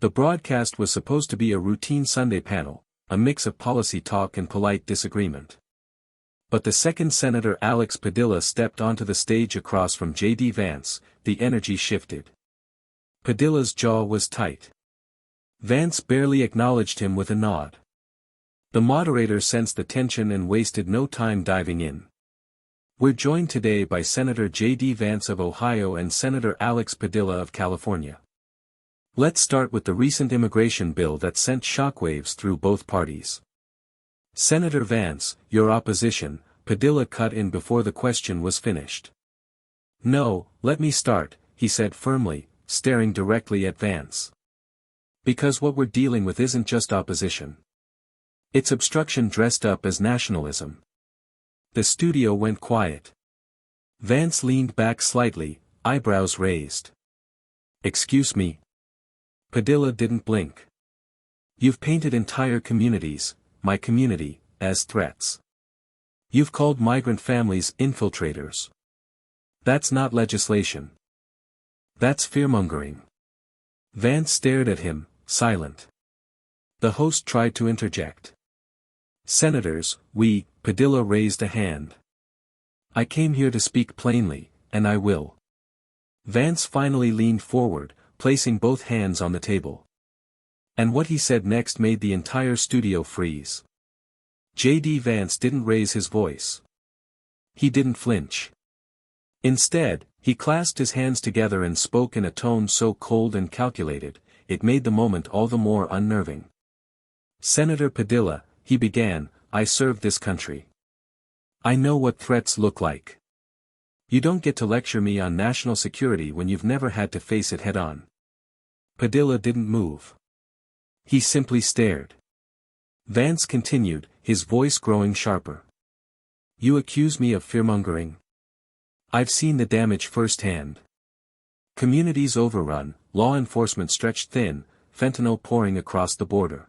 The broadcast was supposed to be a routine Sunday panel, a mix of policy talk and polite disagreement. But the second Senator Alex Padilla stepped onto the stage across from J.D. Vance, the energy shifted. Padilla's jaw was tight. Vance barely acknowledged him with a nod. The moderator sensed the tension and wasted no time diving in. We're joined today by Senator J.D. Vance of Ohio and Senator Alex Padilla of California. Let's start with the recent immigration bill that sent shockwaves through both parties. Senator Vance, your opposition, Padilla cut in before the question was finished. No, let me start, he said firmly, staring directly at Vance. Because what we're dealing with isn't just opposition. It's obstruction dressed up as nationalism. The studio went quiet. Vance leaned back slightly, eyebrows raised. Excuse me. Padilla didn't blink. You've painted entire communities, my community, as threats. You've called migrant families infiltrators. That's not legislation. That's fearmongering. Vance stared at him, silent. The host tried to interject. Senators, Padilla raised a hand. I came here to speak plainly, and I will. Vance finally leaned forward, placing both hands on the table. And what he said next made the entire studio freeze. J.D. Vance didn't raise his voice. He didn't flinch. Instead, he clasped his hands together and spoke in a tone so cold and calculated, it made the moment all the more unnerving. Senator Padilla, he began, I serve this country. I know what threats look like. You don't get to lecture me on national security when you've never had to face it head-on. Padilla didn't move. He simply stared. Vance continued, his voice growing sharper. You accuse me of fearmongering? I've seen the damage firsthand. Communities overrun, law enforcement stretched thin, fentanyl pouring across the border.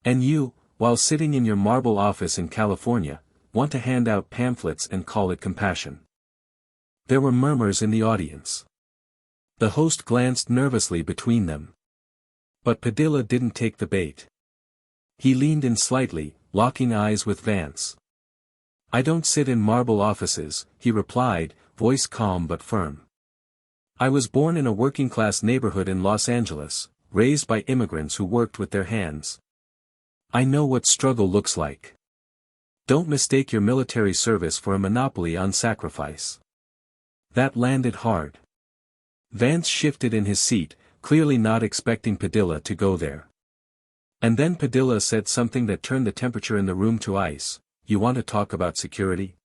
And you, while sitting in your marble office in California, want to hand out pamphlets and call it compassion. There were murmurs in the audience. The host glanced nervously between them. But Padilla didn't take the bait. He leaned in slightly, locking eyes with Vance. I don't sit in marble offices, he replied, voice calm but firm. I was born in a working-class neighborhood in Los Angeles, raised by immigrants who worked with their hands. I know what struggle looks like. Don't mistake your military service for a monopoly on sacrifice. That landed hard. Vance shifted in his seat, clearly not expecting Padilla to go there. And then Padilla said something that turned the temperature in the room to ice. You want to talk about security?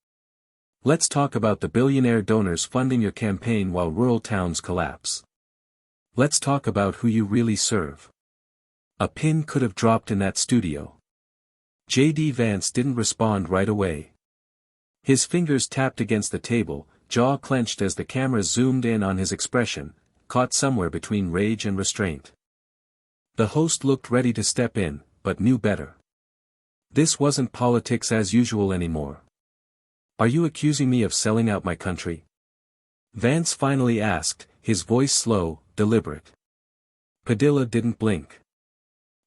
Let's talk about the billionaire donors funding your campaign while rural towns collapse. Let's talk about who you really serve. A pin could have dropped in that studio. J.D. Vance didn't respond right away. His fingers tapped against the table, jaw clenched as the camera zoomed in on his expression, caught somewhere between rage and restraint. The host looked ready to step in, but knew better. This wasn't politics as usual anymore. Are you accusing me of selling out my country? Vance finally asked, his voice slow, deliberate. Padilla didn't blink.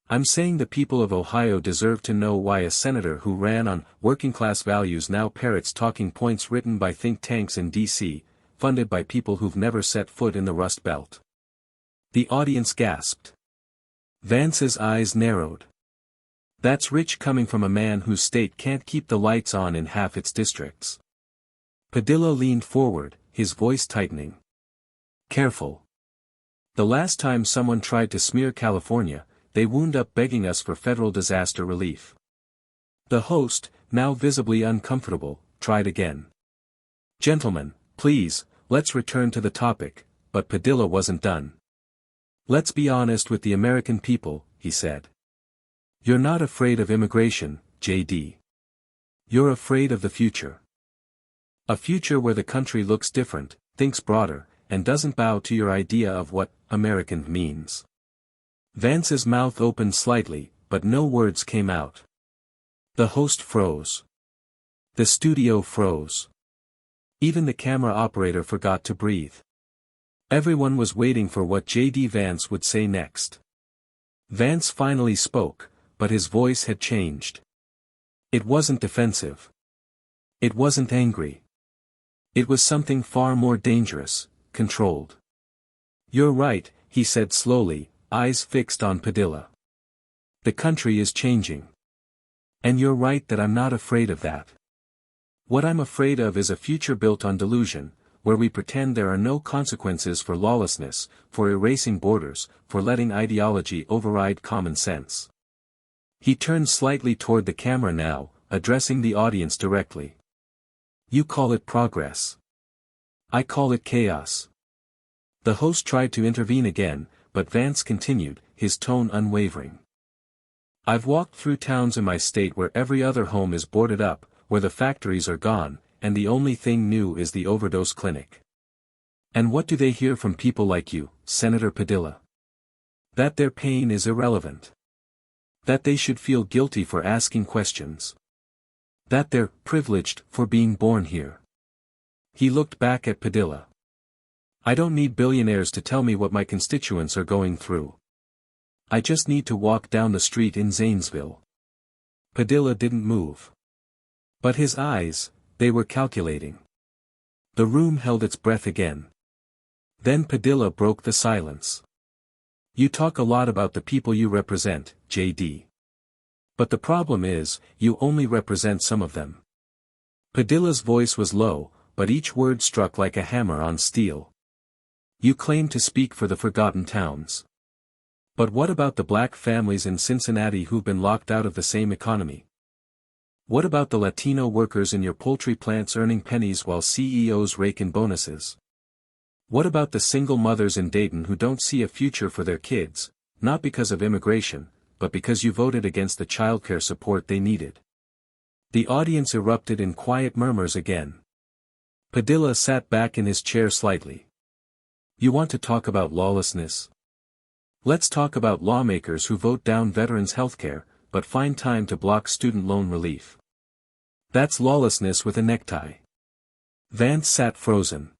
I'm saying the people of Ohio deserve to know why a senator who ran on working-class values now parrots talking points written by think tanks in D.C., funded by people who've never set foot in the Rust Belt. The audience gasped. Vance's eyes narrowed. That's rich coming from a man whose state can't keep the lights on in half its districts. Padilla leaned forward, his voice tightening. Careful. The last time someone tried to smear California, they wound up begging us for federal disaster relief. The host, now visibly uncomfortable, tried again. Gentlemen, please, let's return to the topic, but Padilla wasn't done. Let's be honest with the American people, he said. You're not afraid of immigration, J.D. You're afraid of the future. A future where the country looks different, thinks broader, and doesn't bow to your idea of what American means. Vance's mouth opened slightly, but no words came out. The host froze. The studio froze. Even the camera operator forgot to breathe. Everyone was waiting for what J.D. Vance would say next. Vance finally spoke, but his voice had changed. It wasn't defensive. It wasn't angry. It was something far more dangerous, controlled. "You're right," he said slowly, eyes fixed on Padilla. "The country is changing. And you're right that I'm not afraid of that. What I'm afraid of is a future built on delusion, where we pretend there are no consequences for lawlessness, for erasing borders, for letting ideology override common sense." He turned slightly toward the camera now, addressing the audience directly. "You call it progress. I call it chaos." The host tried to intervene again, but Vance continued, his tone unwavering. "I've walked through towns in my state where every other home is boarded up, where the factories are gone, and the only thing new is the overdose clinic. And what do they hear from people like you, Senator Padilla? That their pain is irrelevant. That they should feel guilty for asking questions. That they're privileged for being born here." He looked back at Padilla. "I don't need billionaires to tell me what my constituents are going through. I just need to walk down the street in Zanesville." Padilla didn't move. But his eyes, they were calculating. The room held its breath again. Then Padilla broke the silence. "You talk a lot about the people you represent, JD. But the problem is, you only represent some of them." Padilla's voice was low, but each word struck like a hammer on steel. "You claim to speak for the forgotten towns. But what about the black families in Cincinnati who've been locked out of the same economy? What about the Latino workers in your poultry plants earning pennies while CEOs rake in bonuses? What about the single mothers in Dayton who don't see a future for their kids, not because of immigration, but because you voted against the childcare support they needed?" The audience erupted in quiet murmurs again. Padilla sat back in his chair slightly. "You want to talk about lawlessness? Let's talk about lawmakers who vote down veterans' healthcare, but find time to block student loan relief. That's lawlessness with a necktie." Vance sat frozen.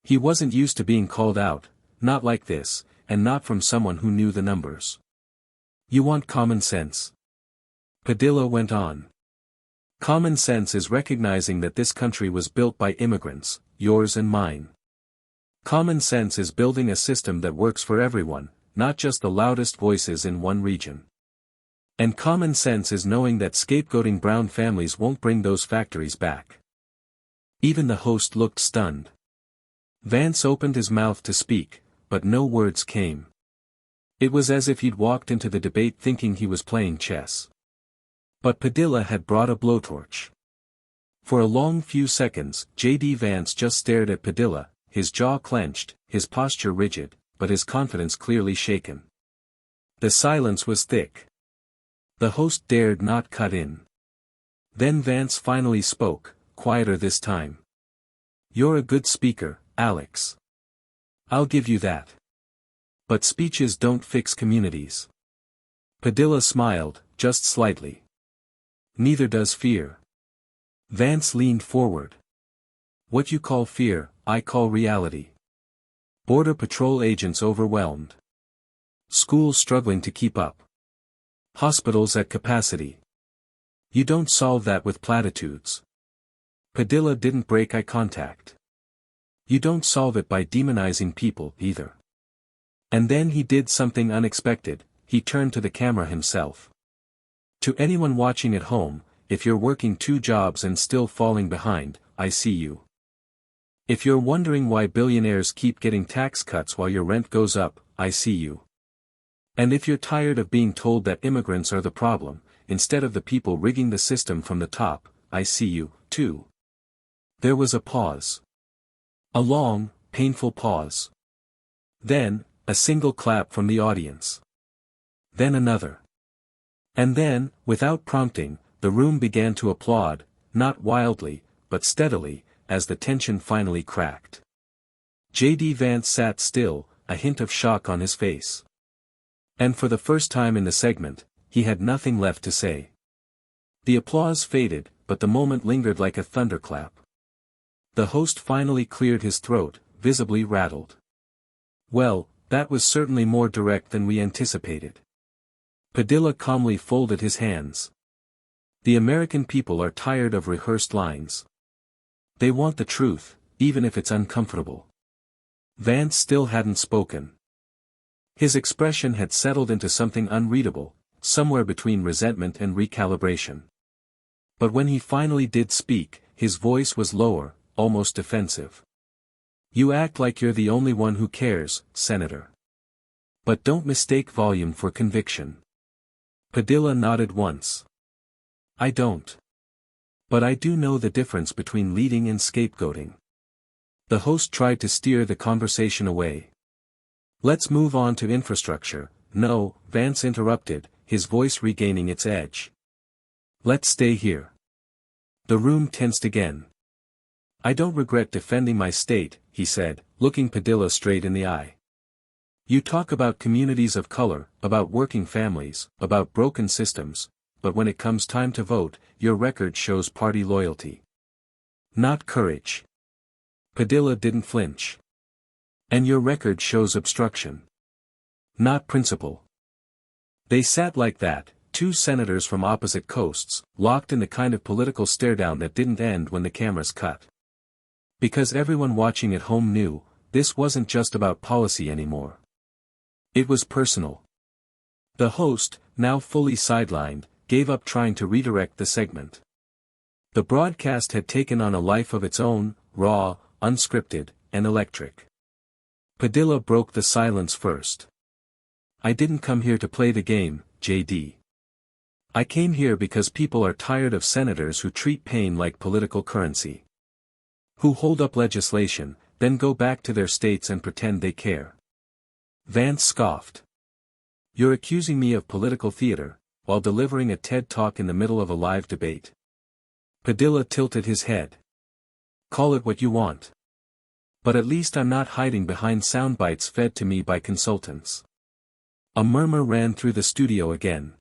He wasn't used to being called out, not like this, and not from someone who knew the numbers. "You want common sense?" Padilla went on. "Common sense is recognizing that this country was built by immigrants, yours and mine. Common sense is building a system that works for everyone, not just the loudest voices in one region. And common sense is knowing that scapegoating brown families won't bring those factories back." Even the host looked stunned. Vance opened his mouth to speak, but no words came. It was as if he'd walked into the debate thinking he was playing chess. But Padilla had brought a blowtorch. For a long few seconds, J.D. Vance just stared at Padilla, his jaw clenched, his posture rigid, but his confidence clearly shaken. The silence was thick. The host dared not cut in. Then Vance finally spoke, quieter this time. "You're a good speaker, Alex. I'll give you that. But speeches don't fix communities." Padilla smiled, just slightly. "Neither does fear." Vance leaned forward. "What you call fear, I call reality. Border Patrol agents overwhelmed. Schools struggling to keep up. Hospitals at capacity. You don't solve that with platitudes." Padilla didn't break eye contact. "You don't solve it by demonizing people, either." And then he did something unexpected, he turned to the camera himself. "To anyone watching at home, if you're working 2 jobs and still falling behind, I see you. If you're wondering why billionaires keep getting tax cuts while your rent goes up, I see you. And if you're tired of being told that immigrants are the problem, instead of the people rigging the system from the top, I see you, too." There was a pause. A long, painful pause. Then, a single clap from the audience. Then another. And then, without prompting, the room began to applaud, not wildly, but steadily, as the tension finally cracked. J.D. Vance sat still, a hint of shock on his face. And for the first time in the segment, he had nothing left to say. The applause faded, but the moment lingered like a thunderclap. The host finally cleared his throat, visibly rattled. "Well, that was certainly more direct than we anticipated. Padilla calmly folded his hands. The American people are tired of rehearsed lines. They want the truth, even if it's uncomfortable. Vance still hadn't spoken. His expression had settled into something unreadable, somewhere between resentment and recalibration. But when he finally did speak, his voice was lower, almost defensive. You act like you're the only one who cares, Senator. But don't mistake volume for conviction. Padilla nodded once. I don't. But I do know the difference between leading and scapegoating. The host tried to steer the conversation away. Let's move on to infrastructure. No, Vance interrupted, his voice regaining its edge. Let's stay here. The room tensed again. I don't regret defending my state, he said, looking Padilla straight in the eye. You talk about communities of color, about working families, about broken systems, but when it comes time to vote, your record shows party loyalty. Not courage. Padilla didn't flinch. And your record shows obstruction. Not principle. They sat like that, two senators from opposite coasts, locked in the kind of political stare-down that didn't end when the cameras cut. Because everyone watching at home knew, this wasn't just about policy anymore. It was personal. The host, now fully sidelined, gave up trying to redirect the segment. The broadcast had taken on a life of its own, raw, unscripted, and electric. Padilla broke the silence first. I didn't come here to play the game, J.D. I came here because people are tired of senators who treat pain like political currency. Who hold up legislation, then go back to their states and pretend they care. Vance scoffed. You're accusing me of political theater, while delivering a TED Talk in the middle of a live debate. Padilla tilted his head. Call it what you want. But at least I'm not hiding behind soundbites fed to me by consultants. A murmur ran through the studio again.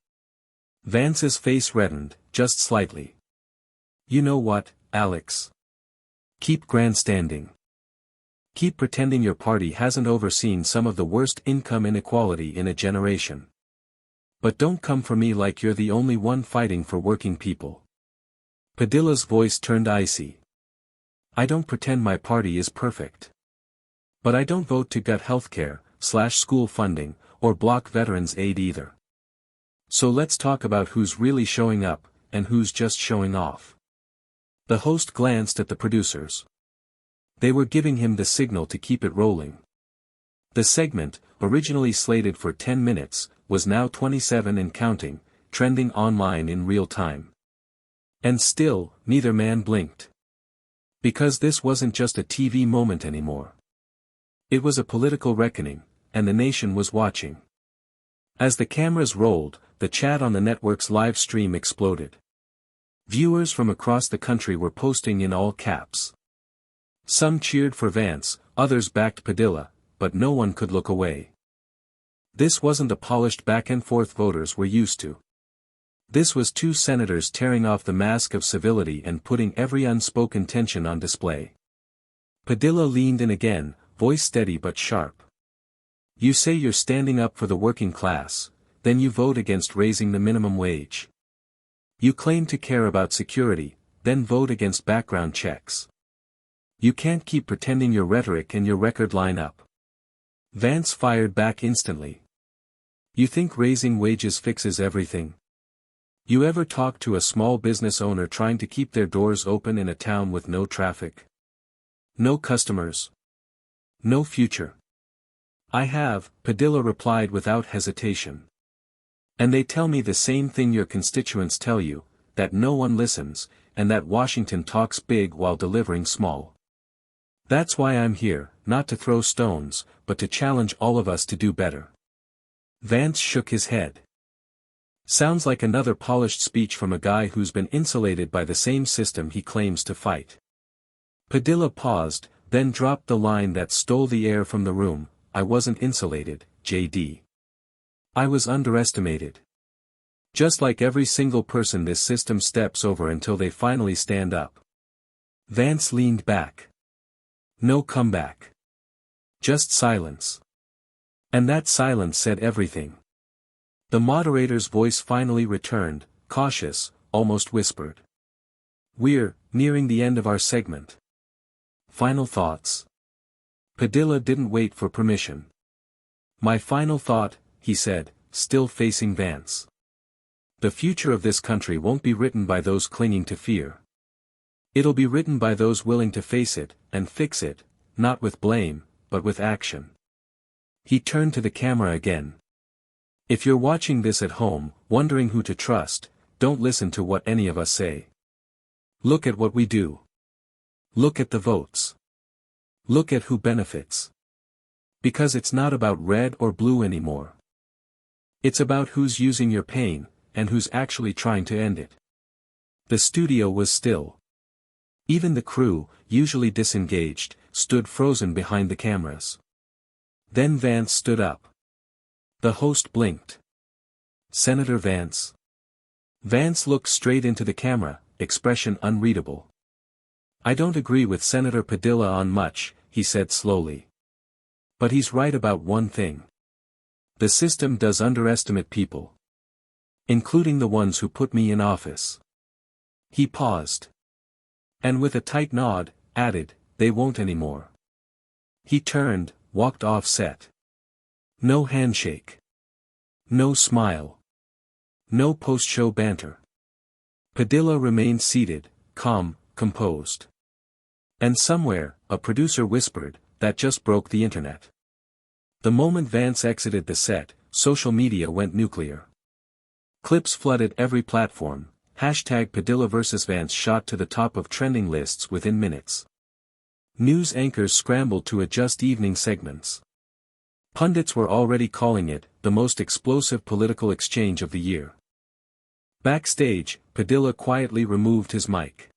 Vance's face reddened, just slightly. You know what, Alex? Keep grandstanding. Keep pretending your party hasn't overseen some of the worst income inequality in a generation. But don't come for me like you're the only one fighting for working people. Padilla's voice turned icy. I don't pretend my party is perfect. But I don't vote to gut healthcare, slash school funding, or block veterans aid either. So let's talk about who's really showing up, and who's just showing off. The host glanced at the producers. They were giving him the signal to keep it rolling. The segment, originally slated for 10 minutes, was now 27 and counting, trending online in real time. And still, neither man blinked. Because this wasn't just a TV moment anymore. It was a political reckoning, and the nation was watching. As the cameras rolled, the chat on the network's live stream exploded. Viewers from across the country were posting in all caps. Some cheered for Vance, others backed Padilla, but no one could look away. This wasn't the polished back-and-forth voters were used to. This was two senators tearing off the mask of civility and putting every unspoken tension on display. Padilla leaned in again, voice steady but sharp. You say you're standing up for the working class, then you vote against raising the minimum wage. You claim to care about security, then vote against background checks. You can't keep pretending your rhetoric and your record line up. Vance fired back instantly. You think raising wages fixes everything? You ever talk to a small business owner trying to keep their doors open in a town with no traffic? No customers? No future? I have, Padilla replied without hesitation. And they tell me the same thing your constituents tell you, that no one listens, and that Washington talks big while delivering small. That's why I'm here, not to throw stones, but to challenge all of us to do better. Vance shook his head. Sounds like another polished speech from a guy who's been insulated by the same system he claims to fight. Padilla paused, then dropped the line that stole the air from the room, I wasn't insulated, J.D. I was underestimated. Just like every single person this system steps over until they finally stand up. Vance leaned back. No comeback. Just silence. And that silence said everything. The moderator's voice finally returned, cautious, almost whispered. "We're nearing the end of our segment. Final thoughts?" Padilla didn't wait for permission. "My final thought," he said, still facing Vance. "The future of this country won't be written by those clinging to fear. It'll be written by those willing to face it, and fix it, not with blame, but with action." He turned to the camera again. "If you're watching this at home, wondering who to trust, don't listen to what any of us say. Look at what we do. Look at the votes. Look at who benefits. Because it's not about red or blue anymore. It's about who's using your pain, and who's actually trying to end it." The studio was still. Even the crew, usually disengaged, stood frozen behind the cameras. Then Vance stood up. The host blinked. "Senator Vance." Vance looked straight into the camera, expression unreadable. "I don't agree with Senator Padilla on much," he said slowly. "But he's right about one thing. The system does underestimate people. Including the ones who put me in office." He paused. And with a tight nod, added, "They won't anymore." He turned, walked off set. No handshake. No smile. No post-show banter. Padilla remained seated, calm, composed. And somewhere, a producer whispered, "That just broke the internet." The moment Vance exited the set, social media went nuclear. Clips flooded every platform, #Padilla vs Vance shot to the top of trending lists within minutes. News anchors scrambled to adjust evening segments. Pundits were already calling it the most explosive political exchange of the year. Backstage, Padilla quietly removed his mic.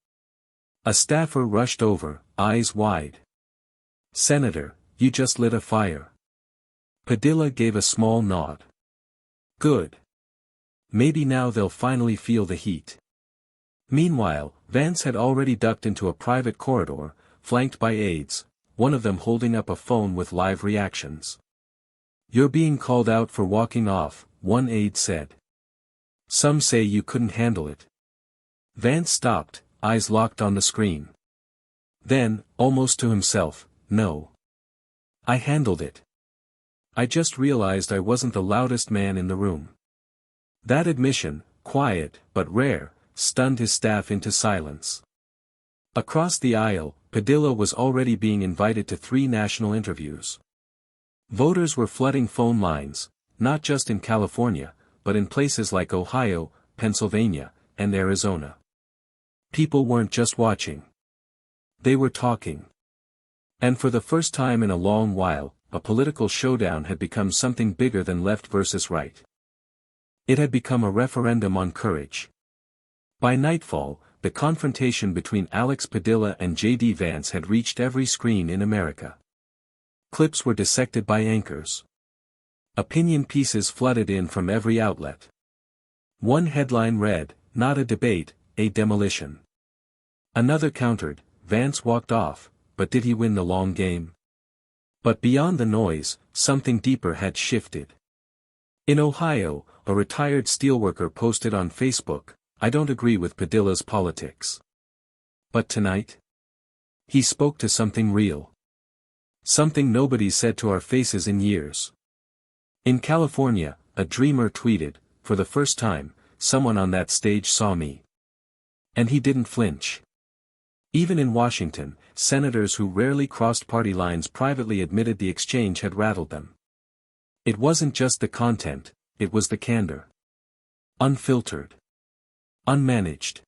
A staffer rushed over, eyes wide. "Senator, you just lit a fire." Padilla gave a small nod. "Good. Maybe now they'll finally feel the heat." Meanwhile, Vance had already ducked into a private corridor, flanked by aides, one of them holding up a phone with live reactions. "You're being called out for walking off," one aide said. "Some say you couldn't handle it." Vance stopped, eyes locked on the screen. Then, almost to himself, "No. I handled it. I just realized I wasn't the loudest man in the room." That admission, quiet, but rare, stunned his staff into silence. Across the aisle, Padilla was already being invited to 3 national interviews. Voters were flooding phone lines, not just in California, but in places like Ohio, Pennsylvania, and Arizona. People weren't just watching. They were talking. And for the first time in a long while, a political showdown had become something bigger than left versus right. It had become a referendum on courage. By nightfall, the confrontation between Alex Padilla and J.D. Vance had reached every screen in America. Clips were dissected by anchors. Opinion pieces flooded in from every outlet. One headline read, "Not a debate, a demolition." Another countered, "Vance walked off, but did he win the long game?" But beyond the noise, something deeper had shifted. In Ohio, a retired steelworker posted on Facebook, "I don't agree with Padilla's politics. But tonight?" He spoke to something real. Something nobody said to our faces in years. In California, a dreamer tweeted, "For the first time, someone on that stage saw me." And he didn't flinch. Even in Washington, senators who rarely crossed party lines privately admitted the exchange had rattled them. It wasn't just the content, it was the candor. Unfiltered. Unmanaged.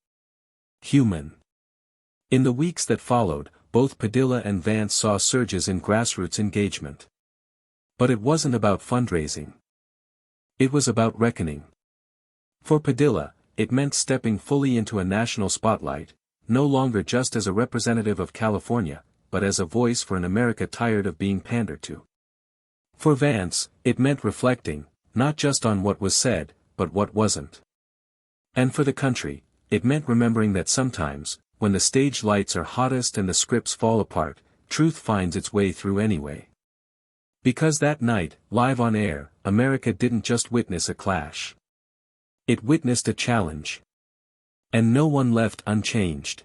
Human. In the weeks that followed, both Padilla and Vance saw surges in grassroots engagement. But it wasn't about fundraising. It was about reckoning. For Padilla, it meant stepping fully into a national spotlight, no longer just as a representative of California, but as a voice for an America tired of being pandered to. For Vance, it meant reflecting, not just on what was said, but what wasn't. And for the country, it meant remembering that sometimes, when the stage lights are hottest and the scripts fall apart, truth finds its way through anyway. Because that night, live on air, America didn't just witness a clash. It witnessed a challenge. And no one left unchanged.